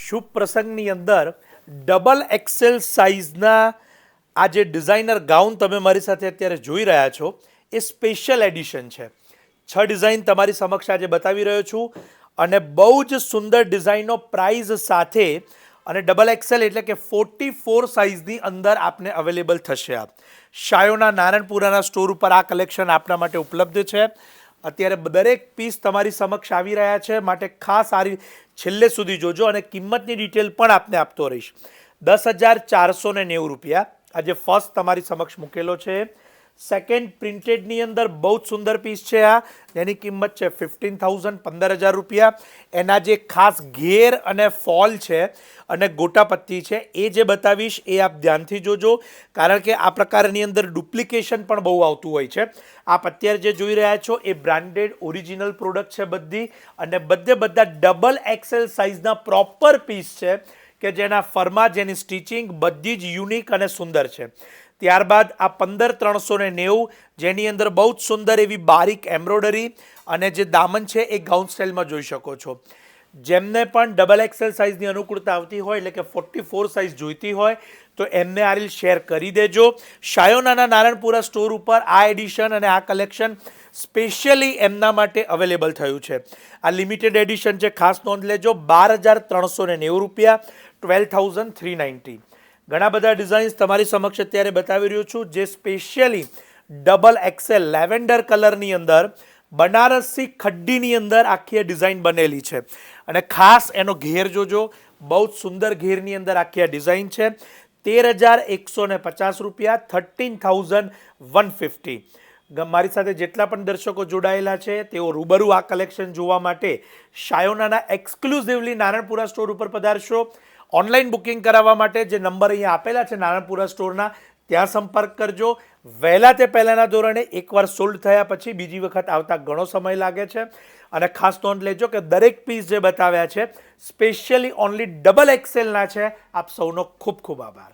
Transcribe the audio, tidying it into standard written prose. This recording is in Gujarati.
શુભ પ્રસંગની અંદર ડબલ એક્સેલ સાઇઝના આ જે ડિઝાઇનર ગાઉન તમે મારી સાથે અત્યારે જોઈ રહ્યા છો એ સ્પેશિયલ એડિશન છે. 6 ડિઝાઇન તમારી સમક્ષ આજે બતાવી રહ્યો છું અને બહુ જ સુંદર ડિઝાઇનો પ્રાઇઝ સાથે અને ડબલ એક્સેલ એટલે કે 44 સાઇઝની અંદર આપને અવેલેબલ થશે. શાયોના નારણપુરાના સ્ટોર ઉપર આ કલેક્શન આપના માટે ઉપલબ્ધ છે. અત્યારે દરેક પીસ તમારી સમક્ષ આવી રહ્યા છે, માટે ખાસ સારી છેલ્લે સુધી જોજો અને કિંમતની ડિટેલ પણ આપને આપતો રહીશ. 10,490 રૂપિયા આજે ફર્સ્ટ તમારી સમક્ષ મૂકેલો છે. સેકન્ડ પ્રિન્ટેડની અંદર બહુ જ સુંદર પીસ છે. એની કિંમત છે 15,000 15,000 રૂપિયા. એના જે ખાસ ઘેર અને ફોલ છે અને ગોટાપત્તી છે એ જે બતાવીશ એ આપ ધ્યાનથી જોજો, કારણ કે આ પ્રકારની અંદર ડુપ્લિકેશન પણ બહુ આવતું હોય છે. આપ અત્યારે જે જોઈ રહ્યા છો એ બ્રાન્ડેડ ઓરિજિનલ પ્રોડક્ટ છે બધી, અને બધા ડબલ એક્સેલ સાઇઝના પ્રોપર પીસ છે કે જેના ફરમા, જેની સ્ટિચિંગ બધી જ યુનિક અને સુંદર છે. ત્યારબાદ આ 15,390 જેની અંદર બહુ જ સુંદર એવી બારીક એમ્બ્રોઇડરી અને જે દામન છે એ ગાઉન સ્ટાઇલમાં જોઈ શકો છો. જેમને પણ ડબલ એક્સેલ સાઇઝની અનુકૂળતા આવતી હોય એટલે કે 44 સાઇઝ જોઈતી હોય તો એમને આ રીલ શેર કરી દેજો. શાયોનાના નારણપુરા સ્ટોર ઉપર આ એડિશન અને આ કલેક્શન સ્પેશિયલી એમના માટે અવેલેબલ થયું છે. આ લિમિટેડ એડિશન છે, ખાસ નોંધ લેજો. 12,390 રૂપિયા, 12,390. ઘણા બધા ડિઝાઇન્સ તમારી સમક્ષ અત્યારે બતાવી રહ્યો છું જે સ્પેશિયલી ડબલ એક્સેલ લેવેન્ડર કલરની અંદર બનારસી ખડ્ડીની અંદર આખી ડિઝાઇન બનેલી છે. અને ખાસ એનો ઘેર જોજો, બહુ જ સુંદર ઘેરની અંદર આખી આ ડિઝાઇન છે. 13,150 રૂપિયા, 13,150. મારી સાથે જેટલા પણ દર્શકો જોડાયેલા છે તેઓ રૂબરૂ આ કલેક્શન જોવા માટે શાયોનાના એક્સક્લુઝિવલી નારણપુરા સ્ટોર ઉપર પધારશો. ઓનલાઈન બુકિંગ કરાવવા માટે જે નંબર અહીંયા આપેલા છે નારણપુરા સ્ટોરના, ત્યાં સંપર્ક કરજો. વહેલા તે પહેલાંના ધોરણે એકવાર સોલ્ડ થયા પછી બીજી વખત આવતા ઘણો સમય લાગે છે. અને ખાસ નોંધ લેજો કે દરેક પીસ જે બતાવ્યા છે સ્પેશિયલી ઓનલી ડબલ એક્સેલના છે. આપ સૌનો ખૂબ ખૂબ આભાર.